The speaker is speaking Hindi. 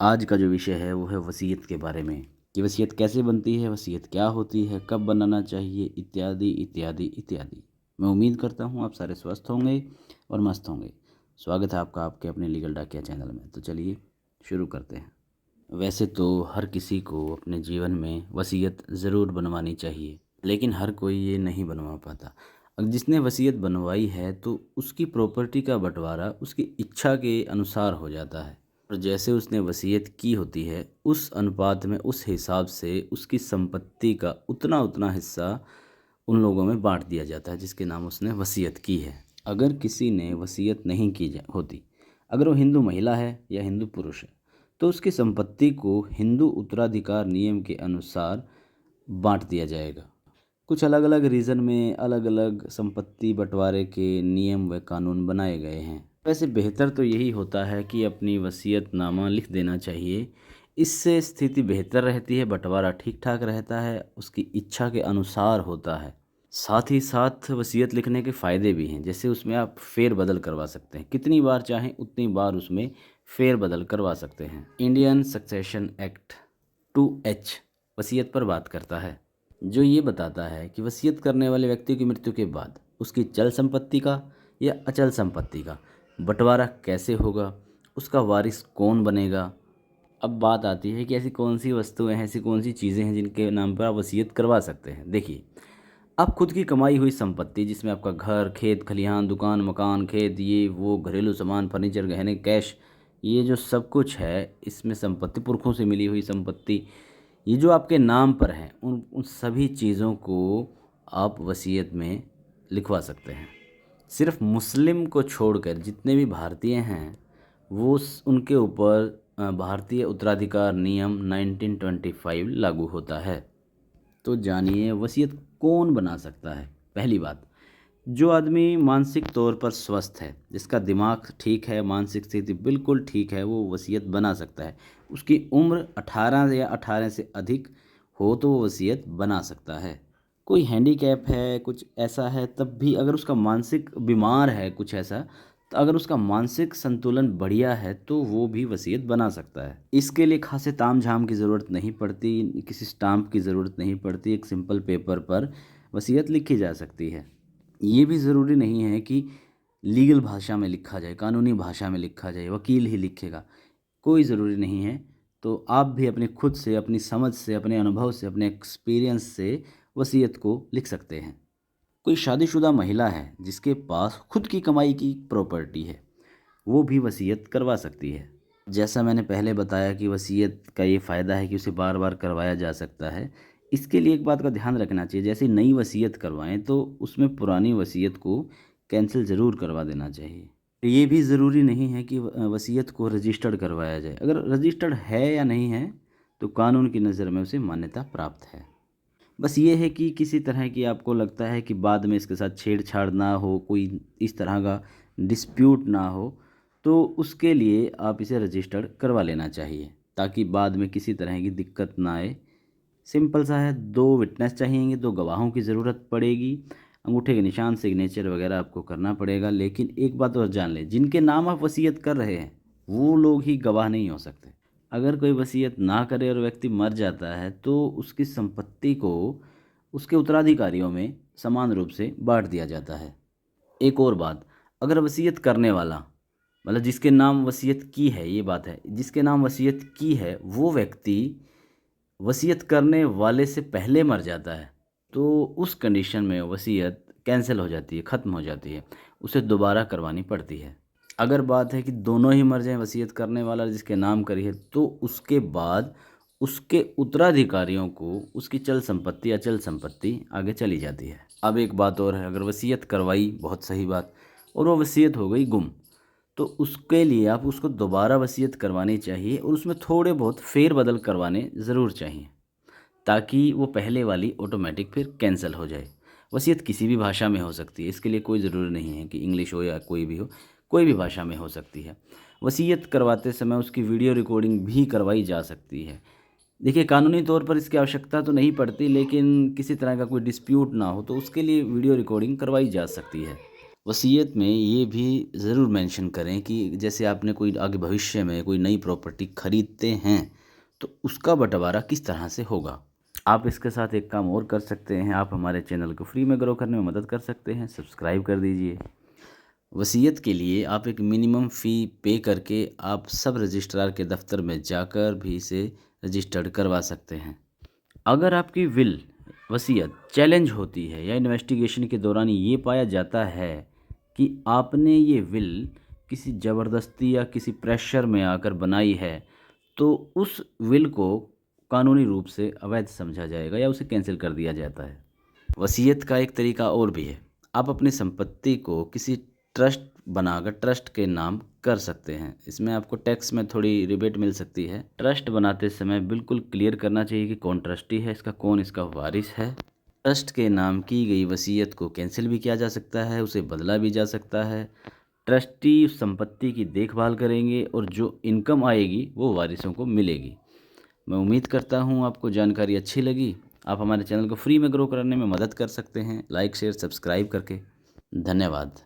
आज का जो विषय है वो है वसीयत के बारे में कि वसीयत कैसे बनती है, वसीयत क्या होती है, कब बनाना चाहिए, इत्यादि इत्यादि इत्यादि। मैं उम्मीद करता हूँ आप सारे स्वस्थ होंगे और मस्त होंगे। स्वागत है आपका आपके अपने लीगल डाकिया चैनल में। तो चलिए शुरू करते हैं। वैसे तो हर किसी को अपने जीवन में वसीयत ज़रूर बनवानी चाहिए, लेकिन हर कोई ये नहीं बनवा पाता। अब जिसने वसीयत बनवाई है तो उसकी प्रॉपर्टी का बंटवारा उसकी इच्छा के अनुसार हो जाता है, और जैसे उसने वसीयत की होती है उस अनुपात में, उस हिसाब से उसकी संपत्ति का उतना उतना हिस्सा उन लोगों में बांट दिया जाता है जिसके नाम उसने वसीयत की है। अगर किसी ने वसीयत नहीं की होती, अगर वो हिंदू महिला है या हिंदू पुरुष है, तो उसकी संपत्ति को हिंदू उत्तराधिकार नियम के अनुसार बांट दिया जाएगा। कुछ अलग अलग रीजन में अलग अलग संपत्ति बंटवारे के नियम व कानून बनाए गए हैं। वैसे बेहतर तो यही होता है कि अपनी वसीयतनामा लिख देना चाहिए। इससे स्थिति बेहतर रहती है, बंटवारा ठीक ठाक रहता है, उसकी इच्छा के अनुसार होता है। साथ ही साथ वसीयत लिखने के फ़ायदे भी हैं, जैसे उसमें आप फेर बदल करवा सकते हैं, कितनी बार चाहें उतनी बार उसमें फेर बदल करवा सकते हैं। इंडियन सक्सेशन एक्ट 2H वसीयत पर बात करता है, जो ये बताता है कि वसीयत करने वाले व्यक्ति की मृत्यु के बाद उसकी चल संपत्ति का या अचल संपत्ति का बंटवारा कैसे होगा, उसका वारिस कौन बनेगा। अब बात आती है कि ऐसी कौन सी वस्तुएं हैं, ऐसी कौन सी चीज़ें हैं जिनके नाम पर आप वसीयत करवा सकते हैं। देखिए, आप खुद की कमाई हुई संपत्ति, जिसमें आपका घर, खेत खलिहान, दुकान, मकान, खेत, ये वो, घरेलू सामान, फर्नीचर, गहने, कैश, ये जो सब कुछ है इसमें संपत्ति, पुरखों से मिली हुई संपत्ति, ये जो आपके नाम पर है, उन उन सभी चीज़ों को आप वसीयत में लिखवा सकते हैं। सिर्फ मुस्लिम को छोड़कर जितने भी भारतीय हैं वो उनके ऊपर भारतीय उत्तराधिकार नियम 1925 लागू होता है। तो जानिए वसीयत कौन बना सकता है। पहली बात, जो आदमी मानसिक तौर पर स्वस्थ है, जिसका दिमाग ठीक है, मानसिक स्थिति बिल्कुल ठीक है, वो वसीयत बना सकता है। उसकी उम्र 18 या 18 से अधिक हो तो वो वसीयत बना सकता है। कोई हैंडीकैप है, कुछ ऐसा है, तब भी अगर उसका मानसिक बीमार है कुछ ऐसा, तो अगर उसका मानसिक संतुलन बढ़िया है तो वो भी वसीयत बना सकता है। इसके लिए खासे तामझाम की ज़रूरत नहीं पड़ती, किसी स्टाम्प की ज़रूरत नहीं पड़ती, एक सिंपल पेपर पर वसीयत लिखी जा सकती है। ये भी ज़रूरी नहीं है कि लीगल भाषा में लिखा जाए, कानूनी भाषा में लिखा जाए, वकील ही लिखेगा, कोई ज़रूरी नहीं है। तो आप भी अपने खुद से, अपनी समझ से, अपने अनुभव से, अपने एक्सपीरियंस से वसीयत को लिख सकते हैं। कोई शादीशुदा महिला है जिसके पास खुद की कमाई की प्रॉपर्टी है, वो भी वसीयत करवा सकती है। जैसा मैंने पहले बताया कि वसीयत का ये फ़ायदा है कि उसे बार बार करवाया जा सकता है। इसके लिए एक बात का ध्यान रखना चाहिए, जैसे नई वसीयत करवाएं तो उसमें पुरानी वसीयत को कैंसिल ज़रूर करवा देना चाहिए। ये भी ज़रूरी नहीं है कि वसीयत को रजिस्टर्ड करवाया जाए। अगर रजिस्टर्ड है या नहीं है तो कानून की नज़र में उसे मान्यता प्राप्त है। बस ये है कि किसी तरह की आपको लगता है कि बाद में इसके साथ छेड़छाड़ ना हो, कोई इस तरह का डिस्प्यूट ना हो, तो उसके लिए आप इसे रजिस्टर्ड करवा लेना चाहिए ताकि बाद में किसी तरह की दिक्कत ना आए। सिंपल सा है, 2 विटनेस चाहिएंगे, 2 गवाहों की ज़रूरत पड़ेगी, अंगूठे के निशान, सिग्नेचर वगैरह आपको करना पड़ेगा। लेकिन एक बात और जान लें, जिनके नाम आप वसीयत कर रहे हैं वो लोग ही गवाह नहीं हो सकते। अगर कोई वसीयत ना करे और व्यक्ति मर जाता है तो उसकी संपत्ति को उसके उत्तराधिकारियों में समान रूप से बांट दिया जाता है। एक और बात, अगर वसीयत करने वाला, मतलब जिसके नाम वसीयत की है, ये बात है, जिसके नाम वसीयत की है वो व्यक्ति वसीयत करने वाले से पहले मर जाता है तो उस कंडीशन में वसीयत कैंसिल हो जाती है, ख़त्म हो जाती है, उसे दोबारा करवानी पड़ती है। अगर बात है कि दोनों ही मर जाएं, वसीयत करने वाला जिसके नाम करी है, तो उसके बाद उसके उत्तराधिकारियों को उसकी चल संपत्ति, अचल संपत्ति आगे चली जाती है। अब एक बात और है, अगर वसीयत करवाई, बहुत सही बात, और वो वसीयत हो गई गुम, तो उसके लिए आप उसको दोबारा वसीयत करवानी चाहिए और उसमें थोड़े बहुत फेर बदल करवाने ज़रूर चाहिए ताकि वो पहले वाली ऑटोमेटिक फिर कैंसिल हो जाए। वसीयत किसी भी भाषा में हो सकती है, इसके लिए कोई ज़रूरी नहीं है कि इंग्लिश हो या कोई भी हो, कोई भी भाषा में हो सकती है। वसीयत करवाते समय उसकी वीडियो रिकॉर्डिंग भी करवाई जा सकती है। देखिए, कानूनी तौर पर इसकी आवश्यकता तो नहीं पड़ती, लेकिन किसी तरह का कोई डिस्प्यूट ना हो तो उसके लिए वीडियो रिकॉर्डिंग करवाई जा सकती है। वसीयत में ये भी ज़रूर मेंशन करें कि जैसे आपने कोई आगे भविष्य में कोई नई प्रॉपर्टी खरीदते हैं तो उसका बंटवारा किस तरह से होगा। आप इसके साथ एक काम और कर सकते हैं, आप हमारे चैनल को फ्री में ग्रो करने में मदद कर सकते हैं, सब्सक्राइब कर दीजिए। वसीयत के लिए आप एक मिनिमम फ़ी पे करके आप सब रजिस्ट्रार के दफ्तर में जाकर भी इसे रजिस्टर्ड करवा सकते हैं। अगर आपकी विल वसीयत चैलेंज होती है या इन्वेस्टिगेशन के दौरान ये पाया जाता है कि आपने ये विल किसी ज़बरदस्ती या किसी प्रेशर में आकर बनाई है, तो उस विल को कानूनी रूप से अवैध समझा जाएगा या उसे कैंसिल कर दिया जाता है। वसीयत का एक तरीका और भी है, आप अपनी संपत्ति को किसी ट्रस्ट बनाकर ट्रस्ट के नाम कर सकते हैं। इसमें आपको टैक्स में थोड़ी रिबेट मिल सकती है। ट्रस्ट बनाते समय बिल्कुल क्लियर करना चाहिए कि कौन ट्रस्टी है, इसका कौन इसका वारिस है। ट्रस्ट के नाम की गई वसीयत को कैंसिल भी किया जा सकता है, उसे बदला भी जा सकता है। ट्रस्टी उस संपत्ति की देखभाल करेंगे और जो इनकम आएगी वो वारिसों को मिलेगी। मैं उम्मीद करता हूँ आपको जानकारी अच्छी लगी। आप हमारे चैनल को फ्री में ग्रो करने में मदद कर सकते हैं लाइक शेयर सब्सक्राइब करके। धन्यवाद।